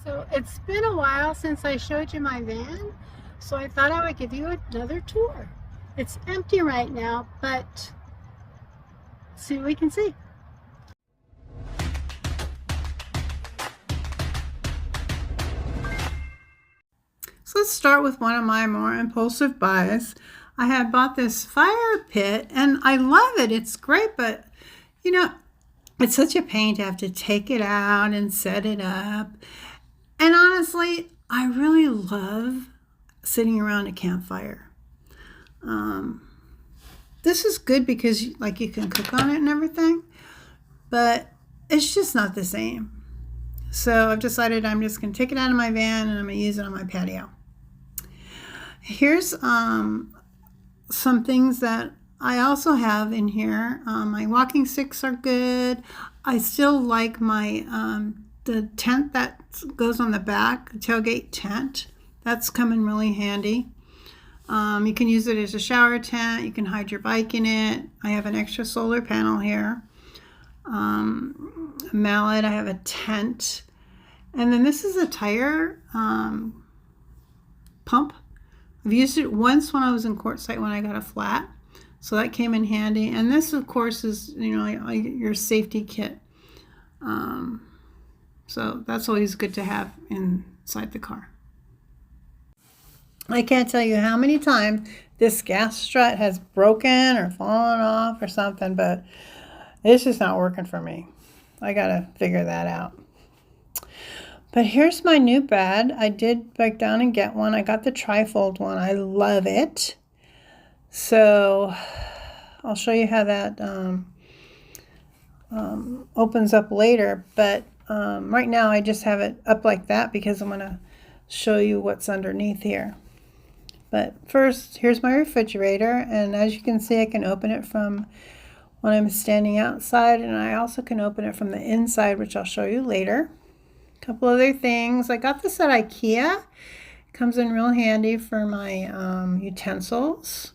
So it's been a while since I showed you my van, so I thought I would give you another tour. It's empty right now, but see what we can see. So let's start with one of my more impulsive buys. I had bought this fire pit and I love it. It's great, but you know, it's such a pain to have to take it out and set it up. And honestly, I really love sitting around a campfire. This is good because you can cook on it and everything, but it's just not the same. So I've decided I'm just going to take it out of my van and I'm going to use it on my patio. Here's some things that I also have in here. My walking sticks are good. I still like my the tent that goes on the back, the tailgate tent. That's coming really handy. You can use it as a shower tent. You can hide your bike in it. I have an extra solar panel here. A mallet. I have a tent. And then this is a tire pump. I've used it once when I was in Quartzsite when I got a flat. So that came in handy. And this, of course, is, your safety kit. So that's always good to have inside the car. I can't tell you how many times this gas strut has broken or fallen off or something, but it's just not working for me. I got to figure that out. But here's my new bed. I did break down and get one. I got the Trifold one. I love it. So I'll show you how that opens up later. But right now I just have it up like that because I'm going to show you what's underneath here. But first, here's my refrigerator. And as you can see, I can open it from when I'm standing outside. And I also can open it from the inside, which I'll show you later. A couple other things. I got this at IKEA. It comes in real handy for my utensils.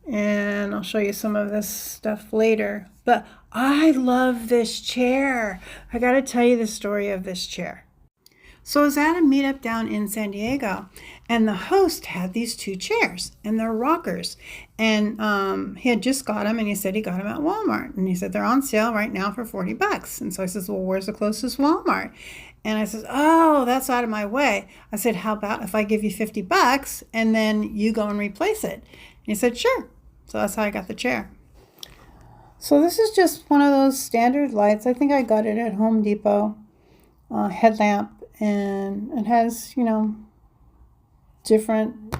And I'll show you some of this stuff later. But I love this chair. I got to tell you the story of this chair. So I was at a meetup down in San Diego, and the host had these two chairs, and they're rockers. And he had just got them, and he said he got them at Walmart. And he said they're on sale right now for $40. And so I says, well, where's the closest Walmart? And I says, oh, that's out of my way. I said, how about if I give you $50 and then you go and replace it? And he said, sure. So that's how I got the chair. So this is just one of those standard lights. I think I got it at Home Depot, headlamp. And it has, different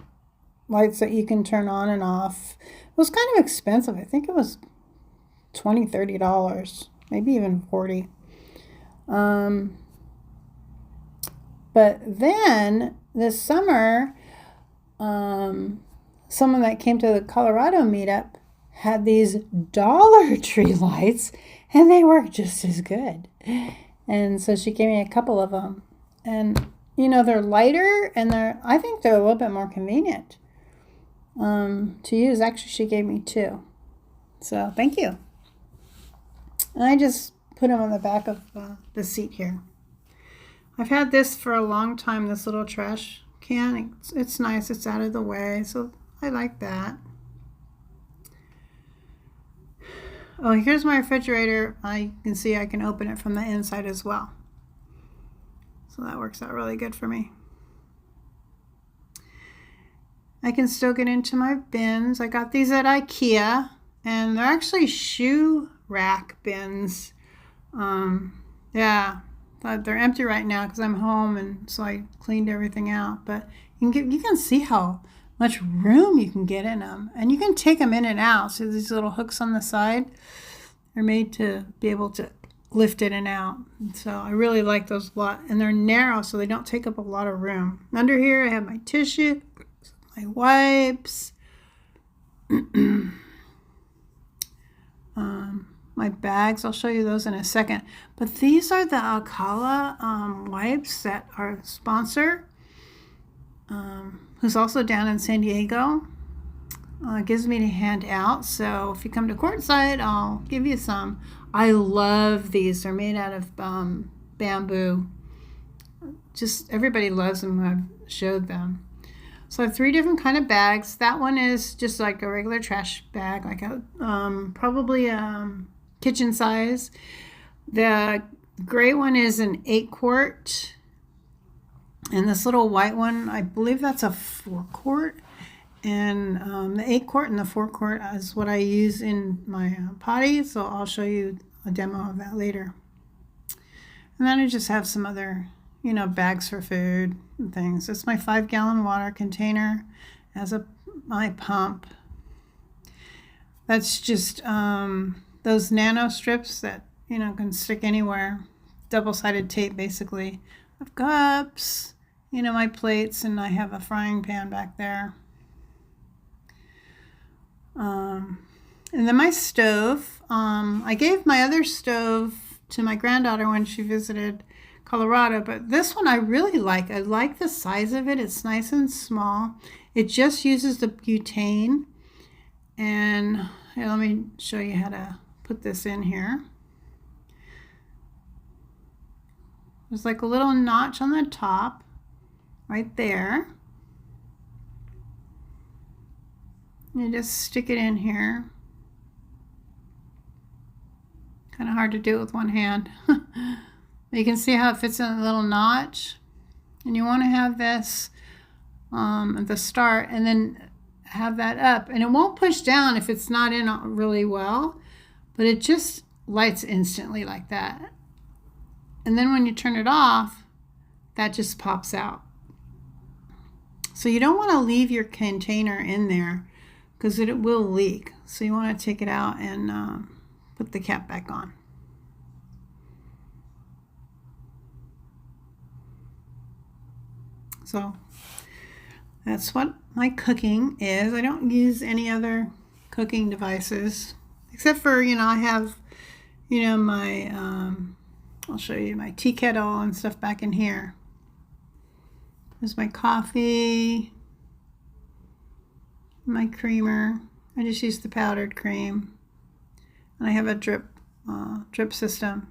lights that you can turn on and off. It was kind of expensive. I think it was $20, $30, maybe even $40. But then this summer, someone that came to the Colorado meetup had these Dollar Tree lights, and they work just as good. And so she gave me a couple of them. And, they're lighter, and I think they're a little bit more convenient to use. Actually, she gave me two. So, thank you. And I just put them on the back of the seat here. I've had this for a long time, this little trash can. It's nice. It's out of the way, so I like that. Oh, here's my refrigerator. You can see I can open it from the inside as well. So that works out really good for me. I can still get into my bins. I got these at IKEA, and they're actually shoe rack bins. Yeah, they're empty right now because I'm home, and so I cleaned everything out. But you can see how much room you can get in them, and you can take them in and out. So these little hooks on the side are made to be able to lift in and out. So I really like those a lot. And they're narrow, so they don't take up a lot of room. Under here, I have my tissue, my wipes, my bags. I'll show you those in a second. But these are the ALCALA wipes that our sponsor, who's also down in San Diego, gives me to hand out. So if you come to Quartzsite, I'll give you some. I love these. They're made out of bamboo. just everybody loves them. I've showed them. So I have 3 different kind of bags. That one is just like a regular trash bag, like a probably kitchen size. The gray one is an 8-quart, and this little white one, I believe that's a 4-quart. And the 8-quart and the 4-quart is what I use in my potty, so I'll show you a demo of that later. And then I just have some other, you know, bags for food and things. It's my 5-gallon water container as my pump. That's just those nano strips that, you know, can stick anywhere. Double-sided tape, basically. I have cups, you know, my plates, and I have a frying pan back there. And then my stove. I gave my other stove to my granddaughter when she visited Colorado, but this one I really like. I like the size of it. It's nice and small. It just uses the butane. And here, let me show you how to put this in here. There's like a little notch on the top right there. You just stick it in here. Kind of hard to do it with one hand. You can see how it fits in a little notch. And you want to have this at the start and then have that up. And it won't push down if it's not in really well, but it just lights instantly like that. And then when you turn it off, that just pops out. So you don't want to leave your container in there because it will leak. So you want to take it out and put the cap back on. So that's what my cooking is. I don't use any other cooking devices except for, you know, I have, you know, my, I'll show you my tea kettle and stuff back in here. There's my coffee, my creamer. I just use the powdered cream. And I have a drip system.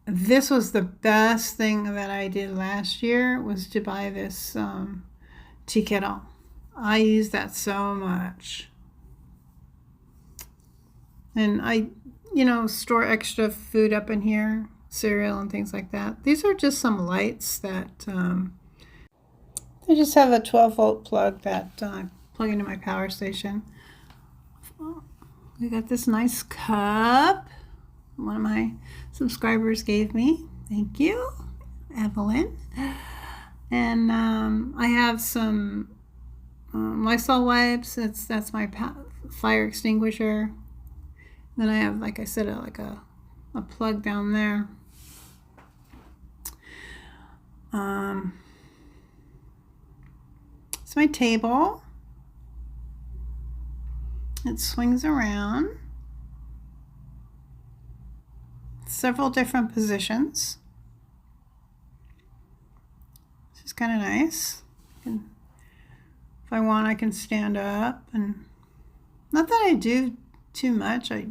This was the best thing that I did last year, was to buy this tea kettle. I use that so much. And I, you know, store extra food up in here, cereal and things like that. These are just some lights that, they just have a 12-volt plug that I plug into my power station. We got this nice cup. One of my subscribers gave me. Thank you, Evelyn. And I have some Lysol wipes. That's my fire extinguisher. Then I have, like I said, like a plug down there. It's my table. It swings around. Several different positions. This is kind of nice. If I want, I can stand up, and not that I do too much. I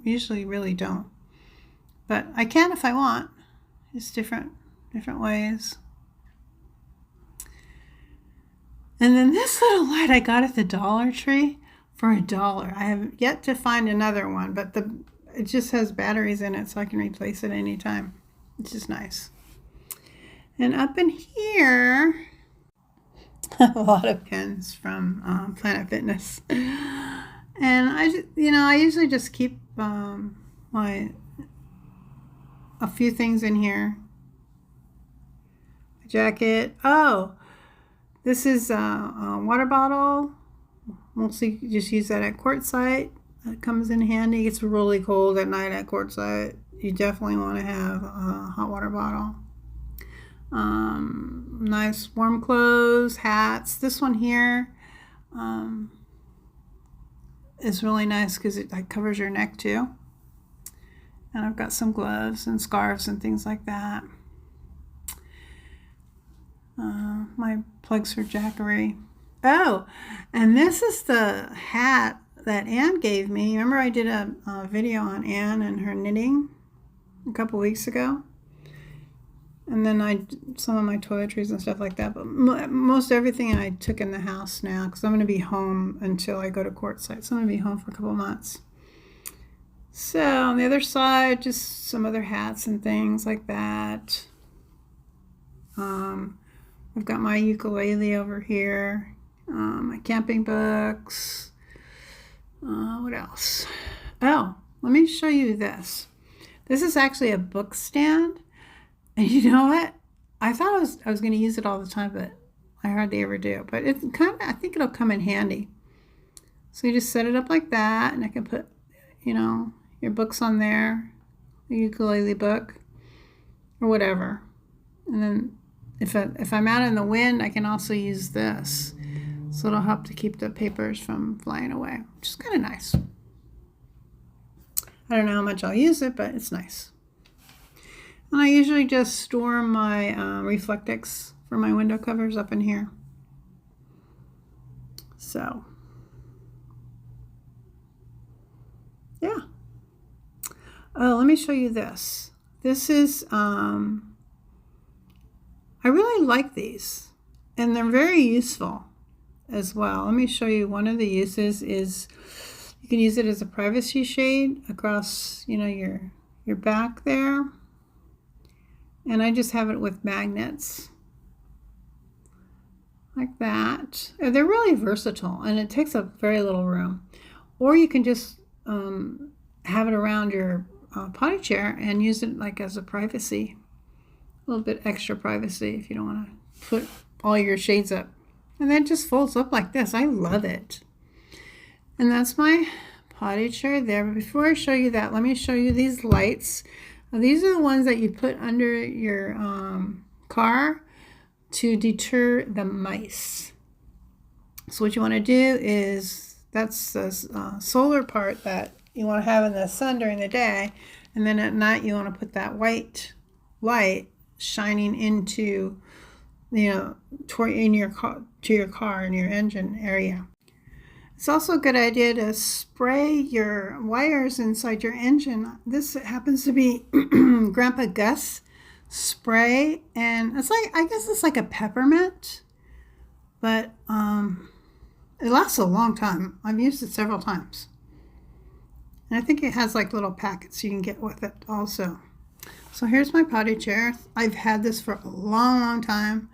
usually really don't, but I can if I want. It's different ways. And then this little light I got at the Dollar Tree for $1. I have yet to find another one, but it just has batteries in it, so I can replace it anytime. It's just nice. And up in here, a lot of pins from Planet Fitness. And I usually just keep a few things in here. A jacket. Oh, this is a water bottle. Mostly just use that at quartzsite. That comes in handy. It's really cold at night at quartzsite. You definitely want to have a hot water bottle. Nice warm clothes, hats. This one here is really nice because it covers your neck too. And I've got some gloves and scarves and things like that. My plugs for Jackery. Oh, and this is the hat that Anne gave me. Remember I did a video on Anne and her knitting? a couple weeks ago. And then some of my toiletries and stuff like that. But most everything I took in the house now, because I'm going to be home until I go to quartzsite. So I'm going to be home for a couple months. So on the other side, just some other hats and things like that. I've got my ukulele over here. My camping books. What else? Oh, let me show you this. This is actually a book stand. And you know what? I thought I was going to use it all the time, but I hardly ever do. But it's I think it'll come in handy. So you just set it up like that, and I can put, your books on there, a ukulele book, or whatever. And then if I'm out in the wind, I can also use this. So it'll help to keep the papers from flying away, which is kind of nice. I don't know how much I'll use it, but it's nice. And I usually just store my Reflectix for my window covers up in here. So, yeah. Oh, let me show you this. This is, I really like these. And they're very useful as well. Let me show you one of the uses is you can use it as a privacy shade across, your back there. And I just have it with magnets like that. They're really versatile, and it takes up very little room. Or you can just have it around your potty chair and use it like as a privacy, a little bit extra privacy if you don't want to put all your shades up. And then it just folds up like this. I love it. And that's my potty chair there. But before I show you that, let me show you these lights. These are the ones that you put under your car to deter the mice. So what you want to do is, that's the solar part that you want to have in the sun during the day, and then at night you want to put that white light shining into, to your car and your engine area. It's also a good idea to spray your wires inside your engine. This happens to be Grandpa Gus spray, and it's like, I guess it's like a peppermint, but it lasts a long time. I've used it several times. And I think it has like little packets you can get with it also. So here's my potty chair. I've had this for a long, long time.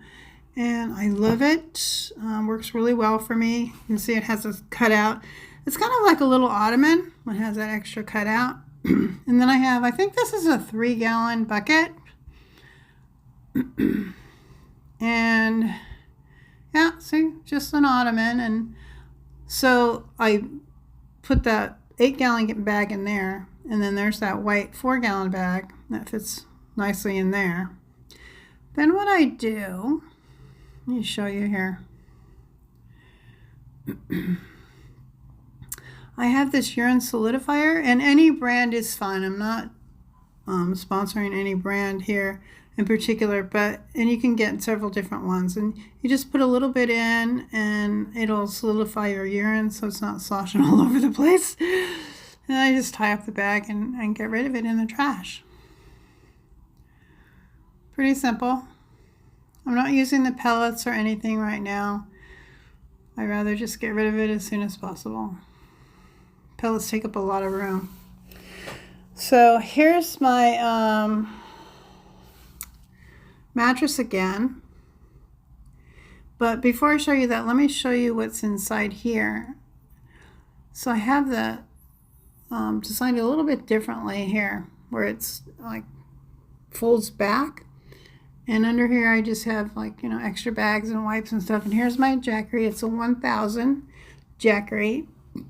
And I love it. Works really well for me. You can see it has a cutout. It's kind of like a little Ottoman. It has that extra cutout. And then I think this is a 3-gallon bucket. And yeah, see, just an Ottoman. And so I put that 8-gallon bag in there. And then there's that white 4-gallon bag that fits nicely in there. Then what I do, let me show you here. I have this urine solidifier, and any brand is fine. I'm not sponsoring any brand here in particular, and you can get several different ones. And you just put a little bit in, and it'll solidify your urine so it's not sloshing all over the place. And I just tie up the bag and get rid of it in the trash. Pretty simple. I'm not using the pellets or anything right now. I'd rather just get rid of it as soon as possible. Pellets take up a lot of room. So here's my mattress again. But before I show you that, let me show you what's inside here. So I have the designed a little bit differently here, where it's like folds back. And under here, I just have like, extra bags and wipes and stuff. And here's my Jackery. It's a 1000 Jackery.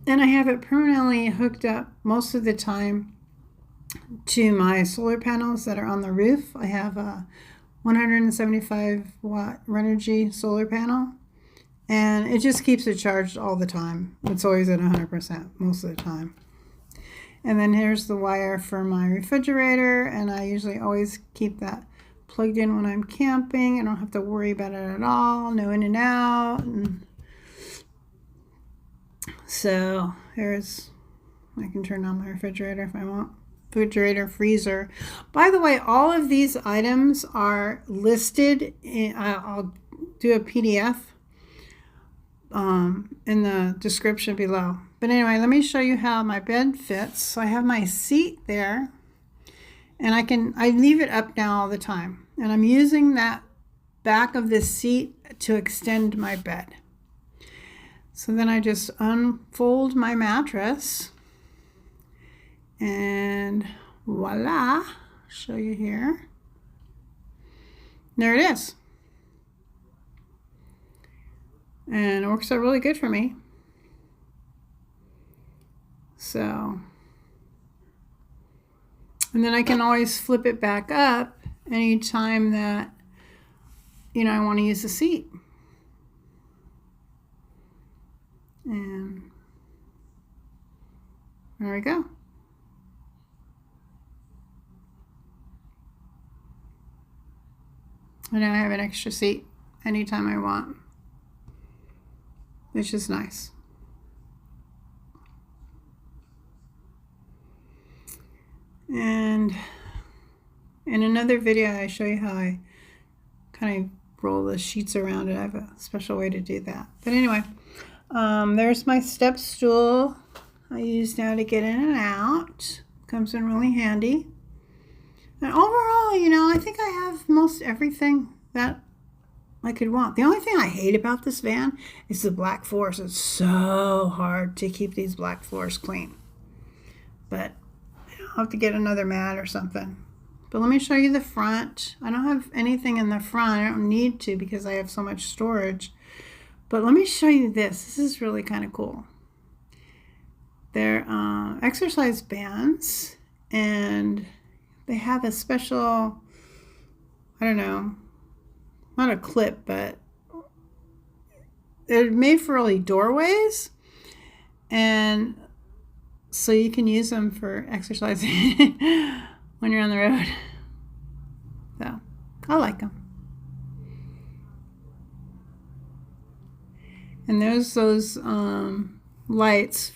And I have it permanently hooked up most of the time to my solar panels that are on the roof. I have a 175 watt Renogy solar panel. And it just keeps it charged all the time. It's always at 100% most of the time. And then here's the wire for my refrigerator. And I usually always keep that plugged in when I'm camping. I don't have to worry about it at all. No in and out. And so I can turn on my refrigerator if I want. refrigerator, freezer. By the way, all of these items are listed I'll do a PDF in the description below. But anyway, let me show you how my bed fits. So I have my seat there, and I leave it up now all the time, and I'm using that back of this seat to extend my bed. So then I just unfold my mattress, and voila, show you here. There it is. And it works out really good for me. So, and then I can always flip it back up anytime that, you know, I want to use the seat. And there we go. And now I have an extra seat anytime I want, which is nice. And in another video, I show you how I kind of roll the sheets around it. I have a special way to do that. But anyway, there's my step stool I use now to get in and out. Comes in really handy. And overall, you know, I think I have most everything that I could want. The only thing I hate about this van is the black floors. It's so hard to keep these black floors clean. But I'll have to get another mat or something. But let me show you the front. I don't have anything in the front. I don't need to because I have so much storage. But let me show you this. This is really kind of cool. They're exercise bands, and they have a special, I don't know, not a clip, but they're made for really doorways, and so you can use them for exercising when you're on the road. So I like them. And there's those lights.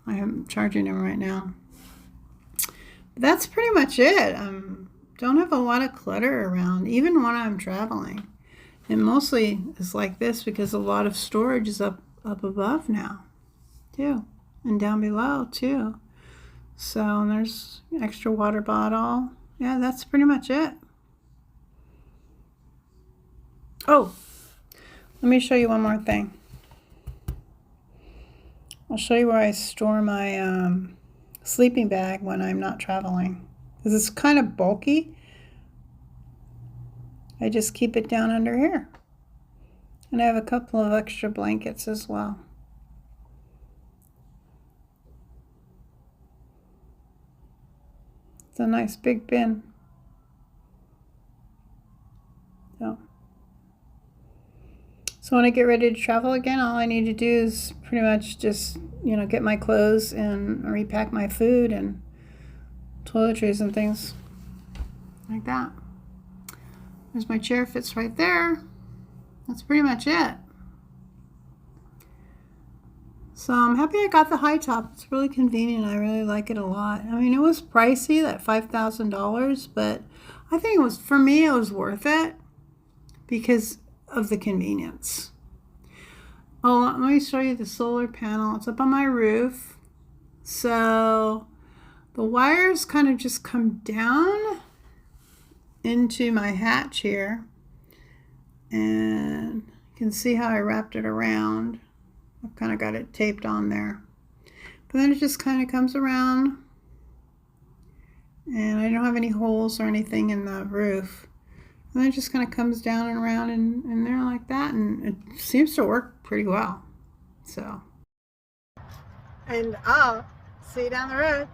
I am charging them right now. But that's pretty much it. Don't have a lot of clutter around, even when I'm traveling. It mostly is like this because a lot of storage is up above now, too, and down below too. So there's an extra water bottle. Yeah, that's pretty much it. Oh, let me show you one more thing. I'll show you where I store my sleeping bag when I'm not traveling. Because it's kind of bulky. I just keep it down under here. And I have a couple of extra blankets as well. It's a nice big bin. So when I get ready to travel again, all I need to do is pretty much just, you know, get my clothes and repack my food and toiletries and things like that. There's my chair, fits right there. That's pretty much it. So I'm happy I got the Hightop. It's really convenient. I really like it a lot. I mean, it was pricey, that $5,000, but I think it was, for me, it was worth it because of the convenience. Oh, let me show you the solar panel. It's up on my roof. So the wires kind of just come down into my hatch here. And you can see how I wrapped it around. I've kind of got it taped on there. But then it just kind of comes around. And I don't have any holes or anything in the roof. And then it just kind of comes down and around in there like that, and it seems to work pretty well. So, and I'll see you down the road.